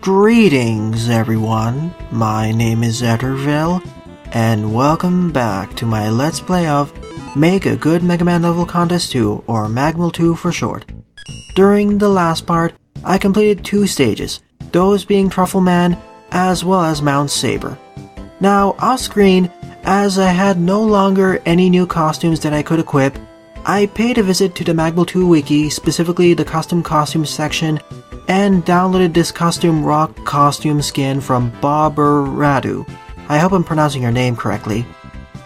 Greetings everyone, my name is Etterville, and welcome back to my Let's Play of Make a Good Mega Man Level Contest 2, or Magmal 2 for short. During the last part, I completed 2 stages, those being Truffle Man as well as Mount Saber. Now, off screen, as I had no longer any new costumes that I could equip, I paid a visit to the Magmal 2 wiki, specifically the custom costumes section, and downloaded this custom rock costume skin from Radu. I hope I'm pronouncing your name correctly.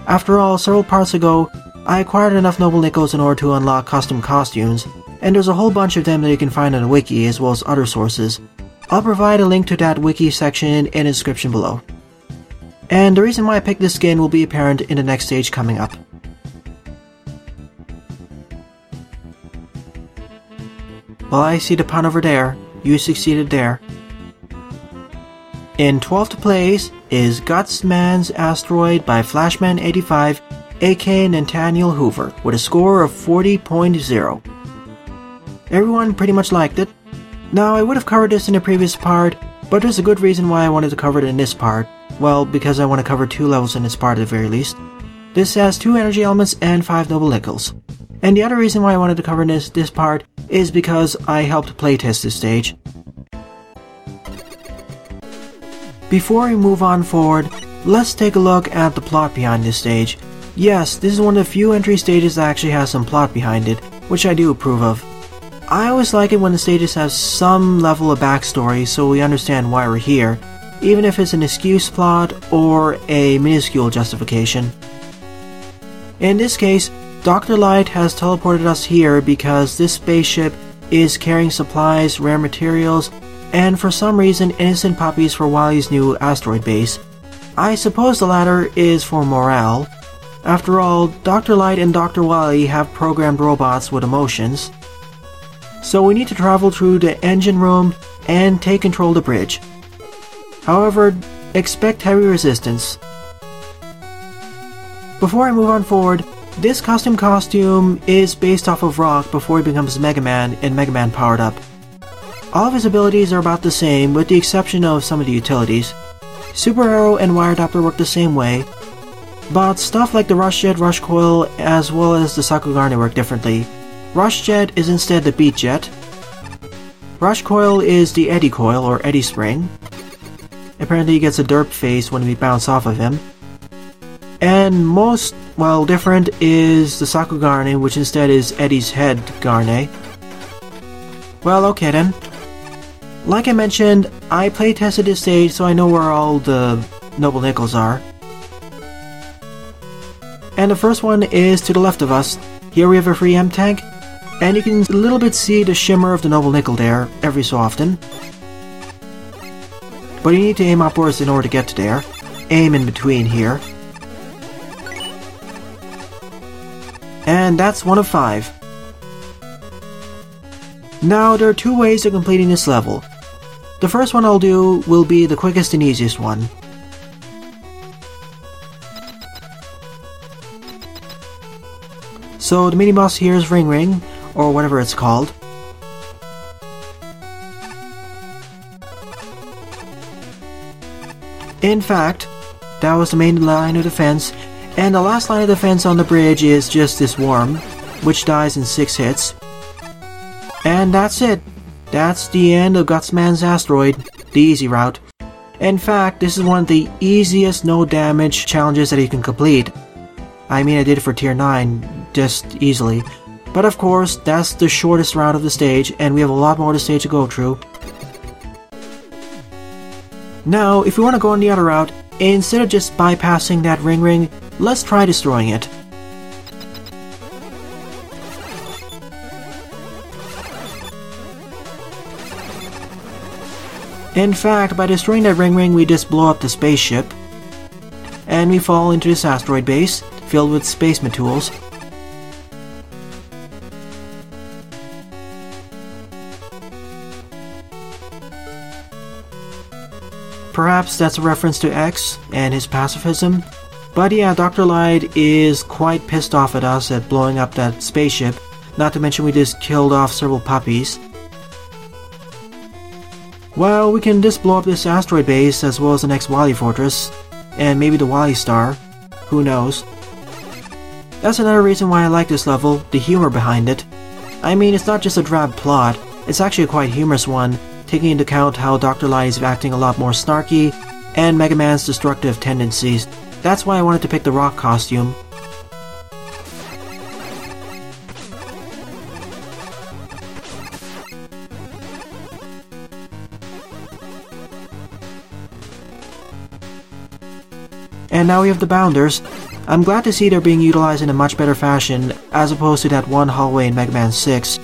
After all, several parts ago, I acquired enough noble nickels in order to unlock custom costumes, and there's a whole bunch of them that you can find on the wiki as well as other sources. I'll provide a link to that wiki section in the description below. And the reason why I picked this skin will be apparent in the next stage coming up. Well, I see the pun over there. You succeeded there. In 12th place is Gutsman's Asteroid by Flashman85, aka Nathaniel Hoover, with a score of 40.0. Everyone pretty much liked it. Now, I would have covered this in the previous part, but there's a good reason why I wanted to cover it in this part. Well, because I want to cover 2 levels in this part at the very least. This has 2 energy elements and 5 noble nickels. And the other reason why I wanted to cover this part is because I helped playtest this stage. Before we move on forward, let's take a look at the plot behind this stage. Yes, this is one of the few entry stages that actually has some plot behind it, which I do approve of. I always like it when the stages have some level of backstory so we understand why we're here, even if it's an excuse plot or a minuscule justification. In this case, Dr. Light has teleported us here because this spaceship is carrying supplies, rare materials, and for some reason innocent puppies for Wily's new asteroid base. I suppose the latter is for morale. After all, Dr. Light and Dr. Wily have programmed robots with emotions. So we need to travel through the engine room and take control of the bridge. However, expect heavy resistance. Before I move on forward, this custom costume is based off of Rock before he becomes Mega Man and Mega Man powered up. All of his abilities are about the same with the exception of some of the utilities. Super Arrow and Wire Adapter work the same way, but stuff like the Rush Jet, Rush Coil, as well as the Sakugarne work differently. Rush Jet is instead the Beat Jet. Rush Coil is the Eddy Coil or Eddy Spring. Apparently he gets a derp face when we bounce off of him. And most, well, different is the Sakugarne, which instead is Eddy's Head Garne. Well, okay then. Like I mentioned, I playtested this stage so I know where all the noble nickels are. And the first one is to the left of us. Here we have a free M-Tank, and you can a little bit see the shimmer of the noble nickel there every so often. But you need to aim upwards in order to get to there. Aim in between here. And that's 1 of 5. Now, there are 2 ways of completing this level. The first one I'll do will be the quickest and easiest one. So the mini-boss here is Ring Ring, or whatever it's called. In fact, that was the main line of defense, and the last line of defense on the bridge is just this worm, which dies in 6 hits. And that's it. That's the end of Gutsman's Asteroid, the easy route. In fact, this is one of the easiest no damage challenges that you can complete. I mean, I did it for tier 9, just easily. But of course, that's the shortest route of the stage, and we have a lot more of the stage to go through. Now, if we want to go on the other route, instead of just bypassing that ring, let's try destroying it. In fact, by destroying that ring, we just blow up the spaceship, and we fall into this asteroid base, filled with spaceman tools. Perhaps that's a reference to X and his pacifism, but yeah, Dr. Light is quite pissed off at us at blowing up that spaceship, not to mention we just killed off several puppies. Well, we can just blow up this asteroid base as well as the next Wily Fortress, and maybe the Wily Star. Who knows? That's another reason why I like this level, the humor behind it. I mean, it's not just a drab plot, it's actually a quite humorous one, taking into account how Dr. Light is acting a lot more snarky, and Mega Man's destructive tendencies. That's why I wanted to pick the rock costume. And now we have the bounders. I'm glad to see they're being utilized in a much better fashion, as opposed to that one hallway in Mega Man 6.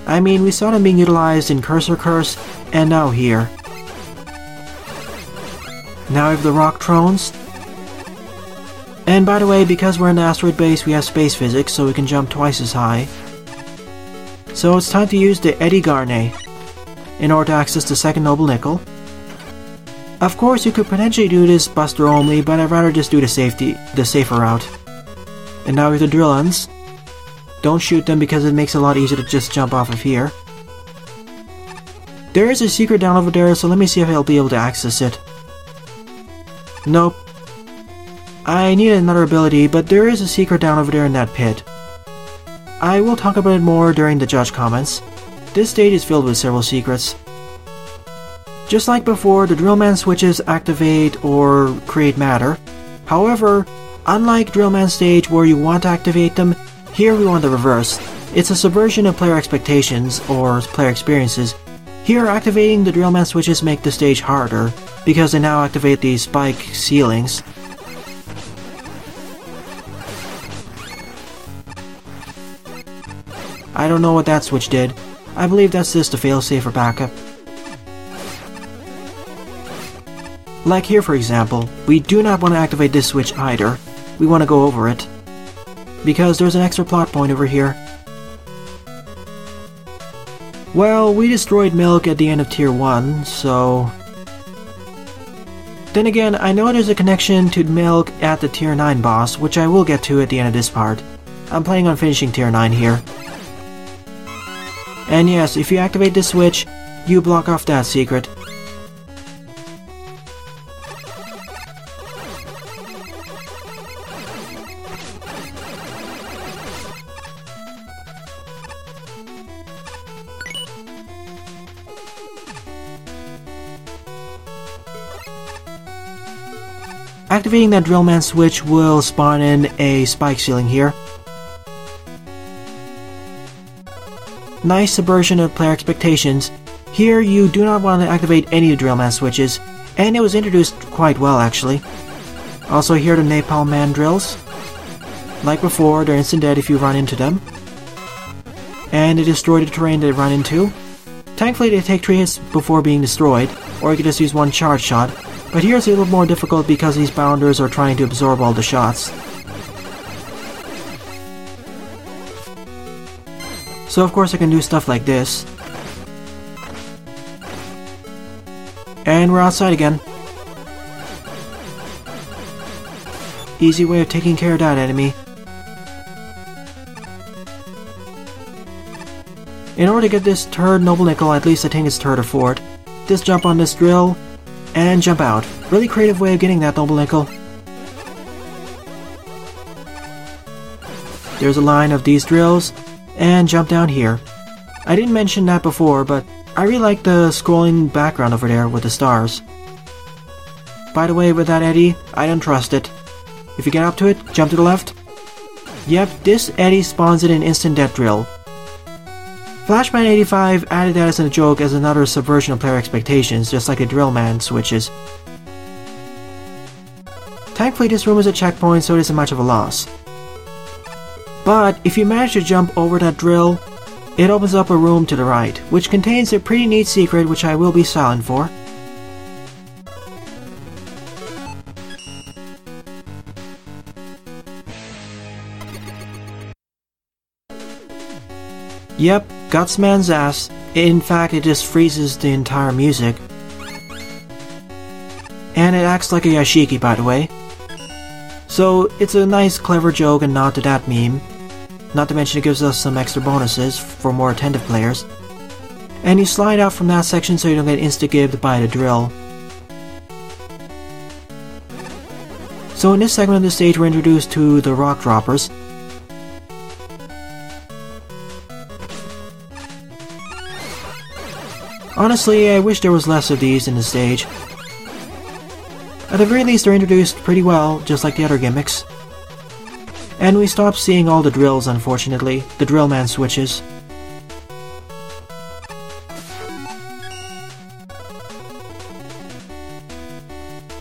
I mean, we saw them being utilized in Cursor Curse, and now here. Now we have the rock thrones. And by the way, because we're in the asteroid base, we have space physics, so we can jump twice as high. So it's time to use the Eddie Garnet in order to access the second Noble Nickel. Of course, you could potentially do this Buster only, but I'd rather just do the safer route. And now we have the Drill-Uns. Don't shoot them because it makes it a lot easier to just jump off of here. There is a secret down over there, so let me see if I'll be able to access it. Nope. I need another ability, but there is a secret down over there in that pit. I will talk about it more during the judge comments. This stage is filled with several secrets. Just like before, the Drillman switches activate or create matter. However, unlike Drillman stage where you want to activate them, here we want the reverse. It's a subversion of player expectations, or player experiences. Here, activating the Drillman switches make the stage harder, because they now activate the spike ceilings. I don't know what that switch did. I believe that's just a failsafe for backup. Like here, for example, we do not want to activate this switch either. We want to go over it, because there's an extra plot point over here. Well, we destroyed Milk at the end of Tier 1, so... Then again, I know there's a connection to Milk at the Tier 9 boss, which I will get to at the end of this part. I'm planning on finishing Tier 9 here. And yes, if you activate this switch, you block off that secret. Activating that Drillman switch will spawn in a spike ceiling here. Nice subversion of player expectations. Here you do not want to activate any of the Drillman switches, and it was introduced quite well actually. Also here are the Napalm Man drills. Like before, they're instant dead if you run into them. And they destroy the terrain they run into. Thankfully they take 3 hits before being destroyed, or you can just use one charge shot. But here it's a little more difficult because these bounders are trying to absorb all the shots. So of course I can do stuff like this. And we're outside again. Easy way of taking care of that enemy. In order to get this third Noble Nickel, at least I think it's third or fourth, just jump on this drill and jump out. Really creative way of getting that Noble Nickel. There's a line of these drills, and jump down here. I didn't mention that before, but I really like the scrolling background over there with the stars. By the way, with that Eddie, I don't trust it. If you get up to it, jump to the left. Yep, this Eddie spawns it in instant death drill. Flashman 85 added that as a joke as another subversion of player expectations, just like the Drillman switches. Thankfully this room is a checkpoint, so it isn't much of a loss. But if you manage to jump over that drill, it opens up a room to the right, which contains a pretty neat secret which I will be silent for. Yep, Gutsman's ass. In fact, it just freezes the entire music. And it acts like a Yashiki, by the way. So, it's a nice clever joke and nod to that meme. Not to mention it gives us some extra bonuses for more attentive players. and you slide out from that section so you don't get insta-gibbed by the drill. So in this segment of the stage we're introduced to the rock droppers. Honestly, I wish there was less of these in the stage. At the very least they're introduced pretty well, just like the other gimmicks. And we stopped seeing all the drills, unfortunately, the drill man switches.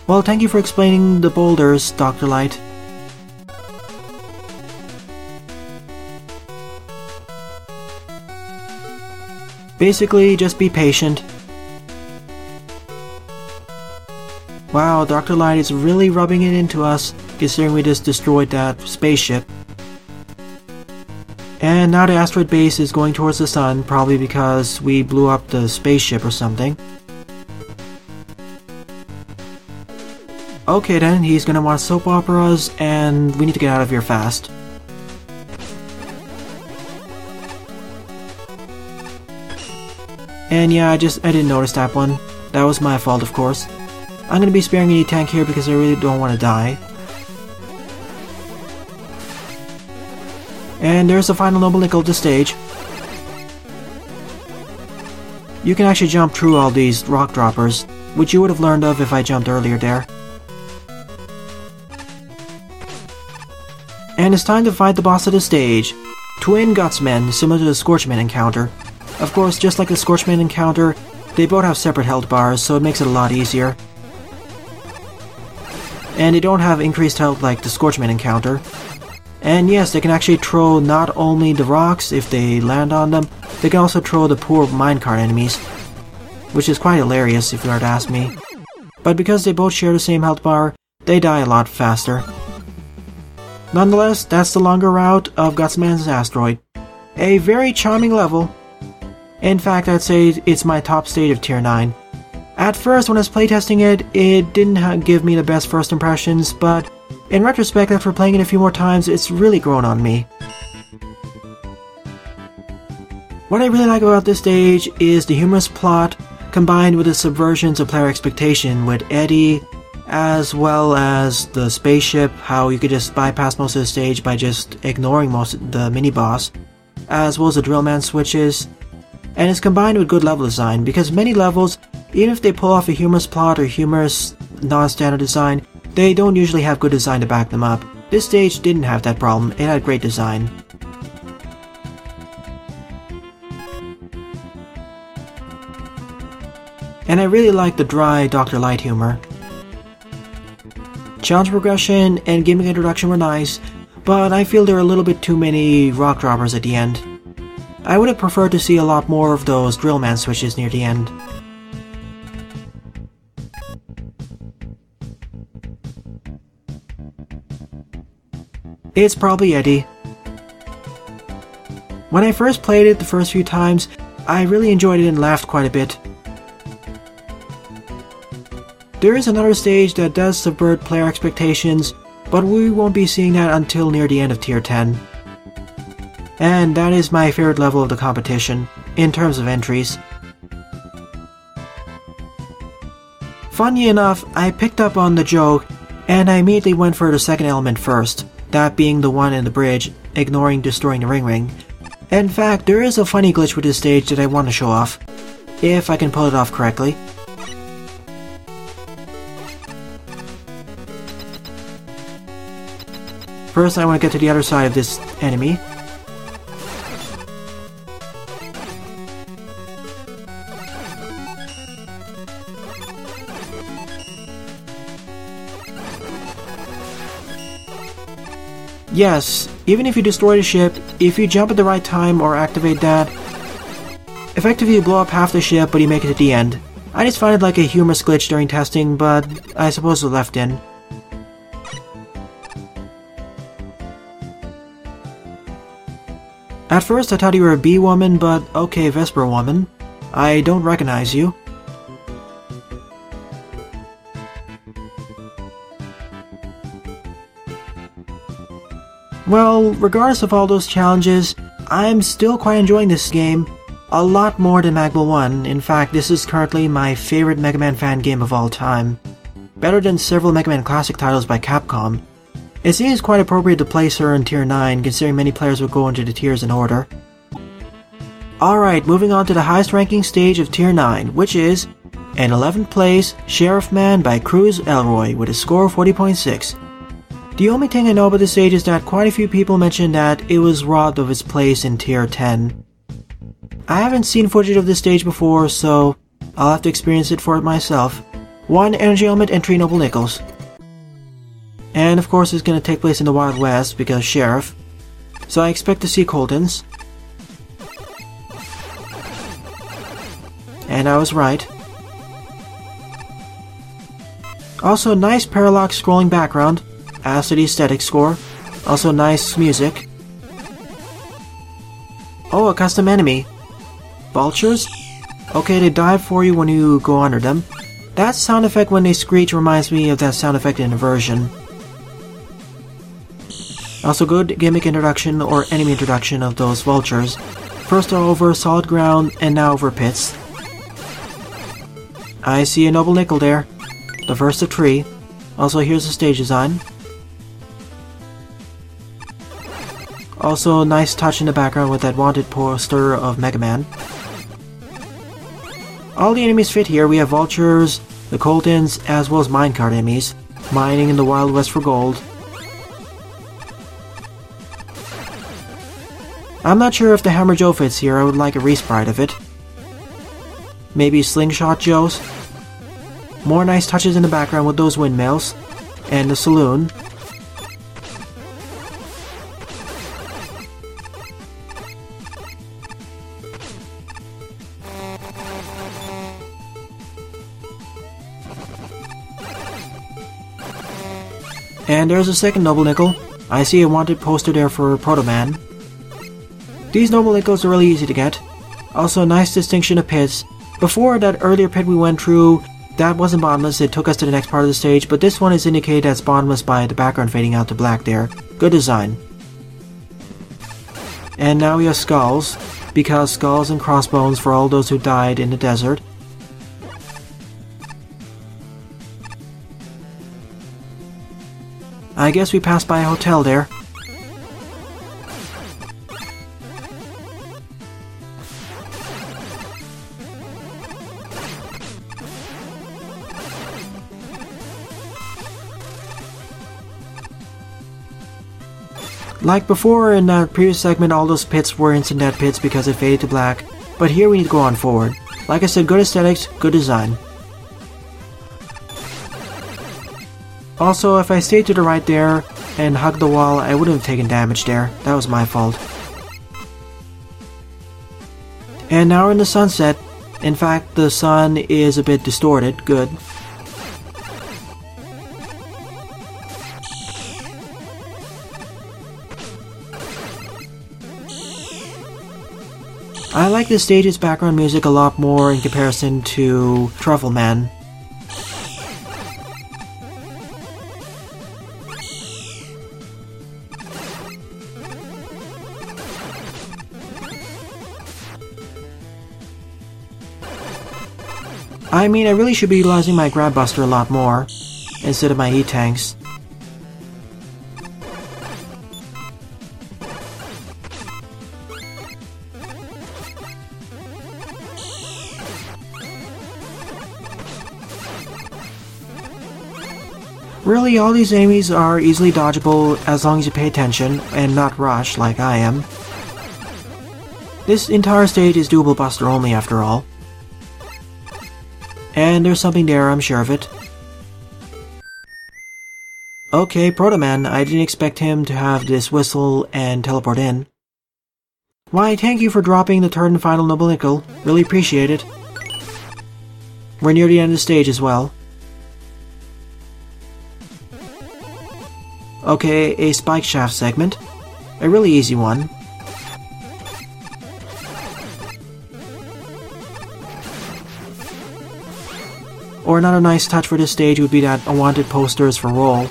Well, thank you for explaining the boulders, Dr. Light. Basically, just be patient. Wow, Dr. Light is really rubbing it into us, considering we just destroyed that spaceship. And now the asteroid base is going towards the sun, probably because we blew up the spaceship or something. Okay then, he's gonna want soap operas, and we need to get out of here fast. And yeah, I didn't notice that one. That was my fault, of course. I'm gonna be sparing any tank here because I really don't want to die. And there's the final noble nickel of the stage. You can actually jump through all these rock droppers, which you would have learned of if I jumped earlier there. And it's time to fight the boss of the stage. Twin Gutsmen, similar to the Scorchman encounter. Of course, just like the Scorchman encounter, they both have separate health bars, so it makes it a lot easier. And they don't have increased health like the Scorchman encounter. And yes, they can actually throw not only the rocks if they land on them, they can also throw the poor minecart enemies. Which is quite hilarious if you were to ask me. But because they both share the same health bar, they die a lot faster. Nonetheless, that's the longer route of Gutsman's Asteroid. A very charming level. In fact, I'd say it's my top stage of Tier 9. At first, when I was playtesting it, it didn't give me the best first impressions, but in retrospect, after playing it a few more times, it's really grown on me. What I really like about this stage is the humorous plot, combined with the subversions of player expectation with Eddie, as well as the spaceship, how you could just bypass most of the stage by just ignoring most of the mini-boss, as well as the Drillman switches. And it's combined with good level design, because many levels, even if they pull off a humorous plot or humorous non-standard design, they don't usually have good design to back them up. This stage didn't have that problem, it had great design. And I really like the dry Dr. Light humor. Challenge progression and gimmick introduction were nice, but I feel there are a little bit too many rock droppers at the end. I would have preferred to see a lot more of those Drillman switches near the end. It's probably Eddie. When I first played it the first few times, I really enjoyed it and laughed quite a bit. There is another stage that does subvert player expectations, but we won't be seeing that until near the end of Tier 10. And that is my favorite level of the competition, in terms of entries. Funny enough, I picked up on the joke, and I immediately went for the second element first, that being the one in the bridge, ignoring destroying the ring. In fact, there is a funny glitch with this stage that I want to show off, if I can pull it off correctly. First, I want to get to the other side of this enemy. Yes, even if you destroy the ship, if you jump at the right time or activate that, effectively you blow up half the ship but you make it to the end. I just find it like a humorous glitch during testing, but I suppose it was left in. At first I thought you were a bee woman, but okay, Vesper woman. I don't recognize you. Well, regardless of all those challenges, I'm still quite enjoying this game. a lot more than Magma 1. In fact, this is currently my favorite Mega Man fan game of all time. Better than several Mega Man Classic titles by Capcom. It seems quite appropriate to place her in Tier 9, considering many players would go into the tiers in order. Alright, moving on to the highest ranking stage of Tier 9, which is in 11th place, Sheriff Man by Cruise Elroy with a score of 40.6. The only thing I know about this stage is that quite a few people mentioned that it was robbed of its place in Tier 10. I haven't seen footage of this stage before, so I'll have to experience it for it myself. 1 energy element and 3 noble nickels. And of course it's going to take place in the Wild West because Sheriff. So I expect to see Coltons. And I was right. Also nice parallax scrolling background. As to the aesthetic score. Also nice music. Oh, a custom enemy. Vultures? Okay, they dive for you when you go under them. That sound effect when they screech reminds me of that sound effect in Inversion. Also good gimmick introduction or enemy introduction of those vultures. First over solid ground and now over pits. I see a noble nickel there. The first of 3. Also here's the stage design. Also nice touch in the background with that wanted poster of Mega Man. All the enemies fit here. We have vultures, the Coltons, as well as minecart enemies, mining in the Wild West for gold. I'm not sure if the Hammer Joe fits here. I would like a resprite of it. Maybe Slingshot Joe's. More nice touches in the background with those windmills. And the saloon. And there's a second noble nickel. I see a wanted poster there for Proto Man. These noble nickels are really easy to get. Also nice distinction of pits. Before that earlier pit we went through, that wasn't bottomless, it took us to the next part of the stage, but this one is indicated as bottomless by the background fading out to black there. Good design. And now we have skulls, because skulls and crossbones for all those who died in the desert. I guess we passed by a hotel there. Like before in that previous segment, all those pits were instant dead pits because it faded to black, but here we need to go on forward. Like I said, good aesthetics, good design. Also, if I stayed to the right there and hugged the wall, I wouldn't have taken damage there. That was my fault. And now we're in the sunset. In fact, the sun is a bit distorted. Good. I like the stage's background music a lot more in comparison to Truffle Man. I mean, I really should be utilizing my Grab Buster a lot more, instead of my E-Tanks. Really, all these enemies are easily dodgeable as long as you pay attention and not rush like I am. This entire stage is doable Buster only after all. And there's something there, I'm sure of it. Okay, Proto Man, I didn't expect him to have this whistle and teleport in. Why, thank you for dropping the third and final Noble Nickel. Really appreciate it. We're near the end of the stage as well. Okay, a spike shaft segment. A really easy one. Or another nice touch for this stage would be that unwanted posters for roll.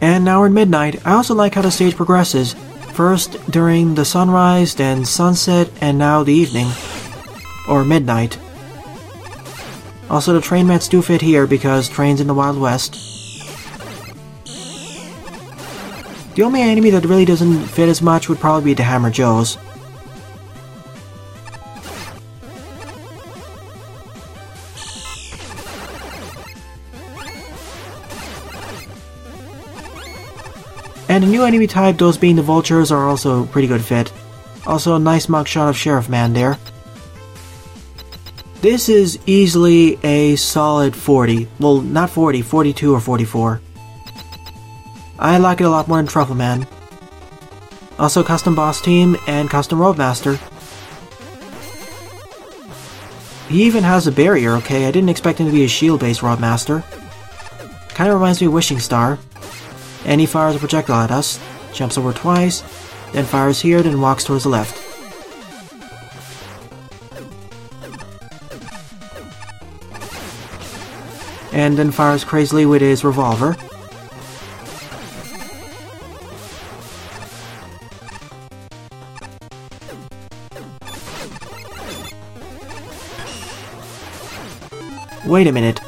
And now we're in midnight. I also like how the stage progresses. First during the sunrise, then sunset, and now the evening. Or midnight. Also, the train mats do fit here because trains in the Wild West. The only enemy that really doesn't fit as much would probably be the Hammer Joes. And the new enemy type, those being the vultures, are also a pretty good fit. Also a nice mugshot of Sheriff Man there. This is easily a solid 40. Well, not 40, 42 or 44. I like it a lot more than Truffle Man. Also custom boss team and custom Roadmaster. He even has a barrier, okay? I didn't expect him to be a shield-based Roadmaster. Kinda reminds me of Wishing Star. And he fires a projectile at us, jumps over twice, then fires here, then walks towards the left. And then fires crazily with his revolver. Wait a minute.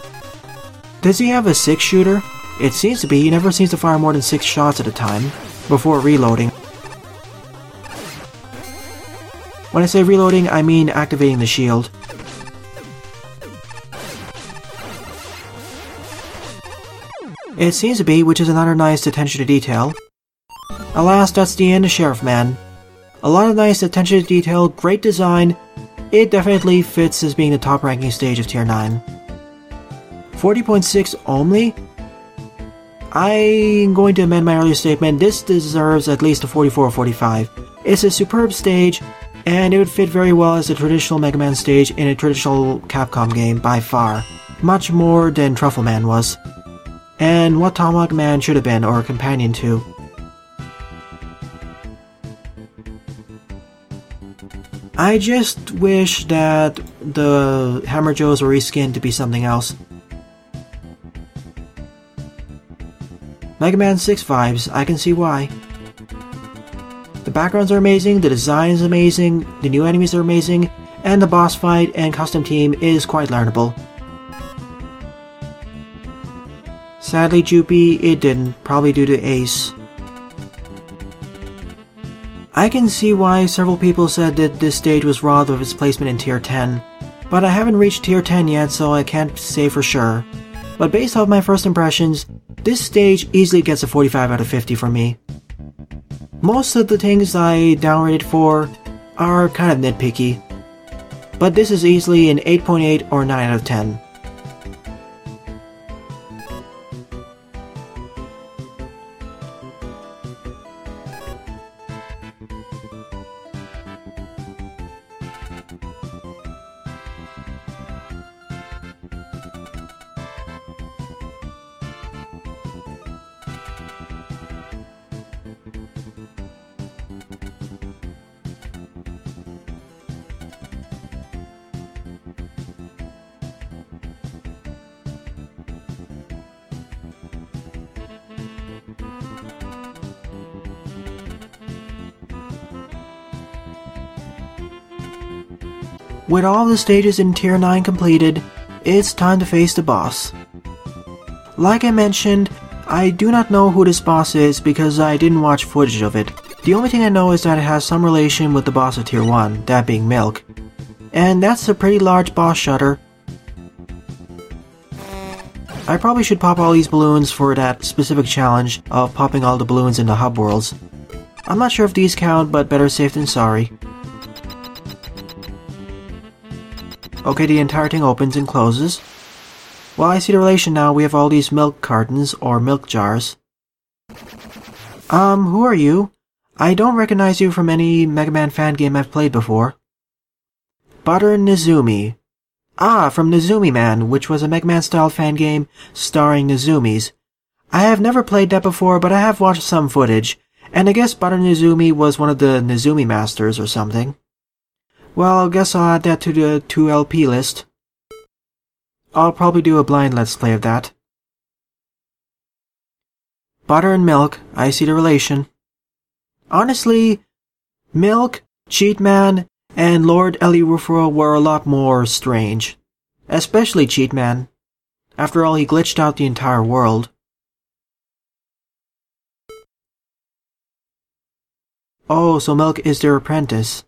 Does he have a 6-shooter? It seems to be. He never seems to fire more than 6 shots at a time, before reloading. When I say reloading, I mean activating the shield. It seems to be, which is another nice attention to detail. Alas, that's the end of Sheriff Man. A lot of nice attention to detail, great design. It definitely fits as being the top ranking stage of Tier 9. 40.6 only? I'm going to amend my earlier statement. This deserves at least a 44 or 45. It's a superb stage, and it would fit very well as a traditional Mega Man stage in a traditional Capcom game by far. Much more than Truffle Man was. And what Tomahawk Man should have been, or a companion to. I just wish that the Hammer Joes were reskinned to be something else. Mega Man 6 vibes, I can see why. The backgrounds are amazing, the design is amazing, the new enemies are amazing, and the boss fight and custom team is quite learnable. Sadly, Joopy, it didn't, probably due to Ace. I can see why several people said that this stage was robbed of its placement in Tier 10, but I haven't reached Tier 10 yet, so I can't say for sure. But based off my first impressions, this stage easily gets a 45 out of 50 from me. Most of the things I downrated for are kind of nitpicky, but this is easily an 8.8 or 9 out of 10. With all the stages in Tier 9 completed, it's time to face the boss. Like I mentioned, I do not know who this boss is because I didn't watch footage of it. The only thing I know is that it has some relation with the boss of Tier 1, that being Milk. And that's a pretty large boss shutter. I probably should pop all these balloons for that specific challenge of popping all the balloons in the hub worlds. I'm not sure if these count, but better safe than sorry. Okay, the entire thing opens and closes. Well, I see the relation now. We have all these milk cartons, or milk jars. Who are you? I don't recognize you from any Mega Man fan game I've played before. Butter Nezumi. Ah, from Nezumi Man, which was a Mega Man style fan game starring Nezumis. I have never played that before, but I have watched some footage, and I guess Butter Nezumi was one of the Nezumi masters or something. Well, I guess I'll add that to the 2LP list. I'll probably do a blind let's play of that. Butter and milk, I see the relation. Honestly, Milk, Cheatman, and Lord Elirufra were a lot more strange. Especially Cheatman. After all, he glitched out the entire world. Oh, so Milk is their apprentice.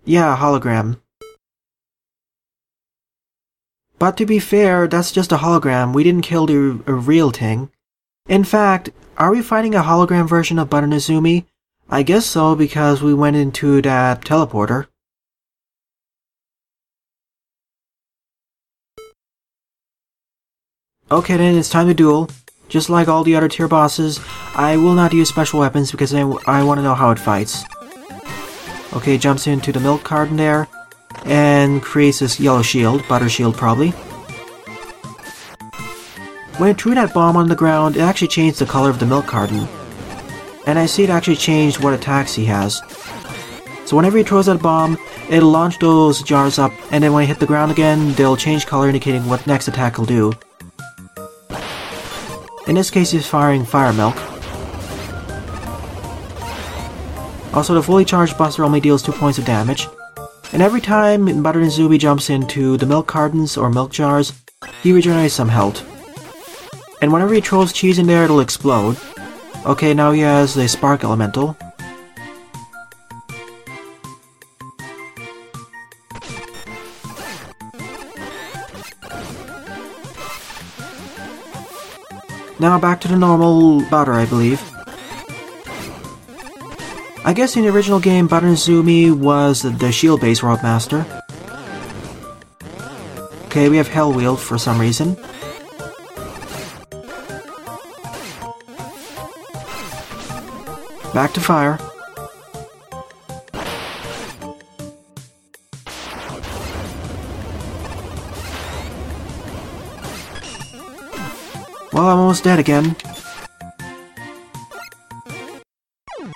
Yeah, hologram. But to be fair, that's just a hologram. We didn't kill the real thing. In fact, are we fighting a hologram version of Butter Nezumi? I guess so, because we went into that teleporter. Okay then, it's time to duel. Just like all the other tier bosses, I will not use special weapons because I want to know how it fights. Okay, jumps into the milk carton there, and creates this yellow shield, butter shield probably. When it threw that bomb on the ground, it actually changed the color of the milk carton. And I see it actually changed what attacks he has. So whenever he throws that bomb, it'll launch those jars up, and then when it hit the ground again, they'll change color indicating what next attack will do. In this case, he's firing fire milk. Also, the fully charged buster only deals 2 points of damage. And every time Butter Nezumi jumps into the milk cartons or milk jars, he regenerates some health. And whenever he throws cheese in there, it'll explode. Okay, now he has the spark elemental. Now back to the normal butter, I believe. I guess in the original game, Butter Nezumi was the shield-based Roadmaster. Okay, we have Hell Wheel for some reason. Back to fire. Well, I'm almost dead again.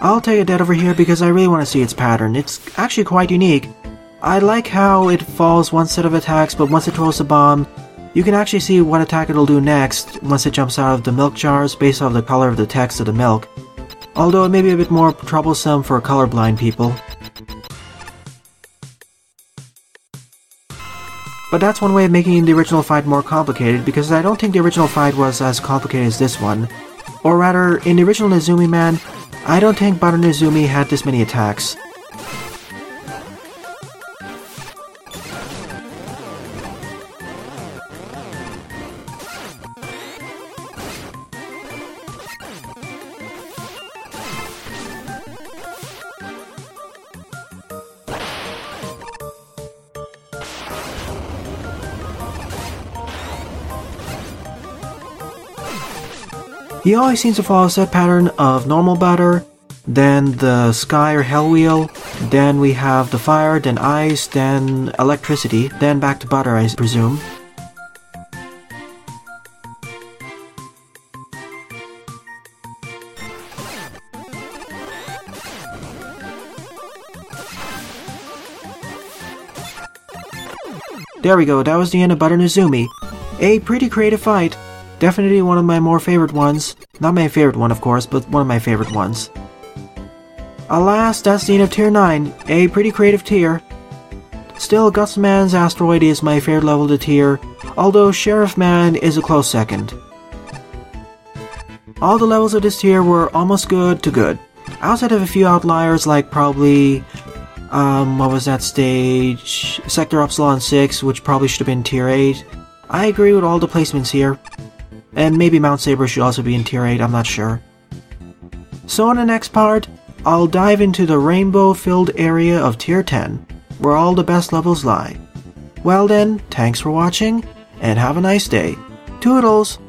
I'll take a dead over here because I really want to see its pattern. It's actually quite unique. I like how it falls one set of attacks, but once it throws the bomb, you can actually see what attack it'll do next once it jumps out of the milk jars based off the color of the text of the milk. Although it may be a bit more troublesome for colorblind people. But that's one way of making the original fight more complicated, because I don't think the original fight was as complicated as this one. Or rather, in the original Nezumi Man, I don't think Butter Nezumi had this many attacks. He always seems to follow a set pattern of normal butter, then the sky or hell wheel, then we have the fire, then ice, then electricity, then back to butter, I presume. There we go, that was the end of Butter Nezumi. A pretty creative fight. Definitely one of my more favorite ones. Not my favorite one, of course, but one of my favorite ones. Alas, that's the end of Tier 9. A pretty creative tier. Still, Gutsman's Asteroid is my favorite level of the tier, although Sheriff Man is a close second. All the levels of this tier were almost good to good. Outside of a few outliers like probably, what was that stage? Sector Upsilon 6, which probably should have been Tier 8. I agree with all the placements here. And maybe Mount Saber should also be in Tier 8, I'm not sure. So in the next part, I'll dive into the rainbow-filled area of Tier 10, where all the best levels lie. Well then, thanks for watching, and have a nice day. Toodles!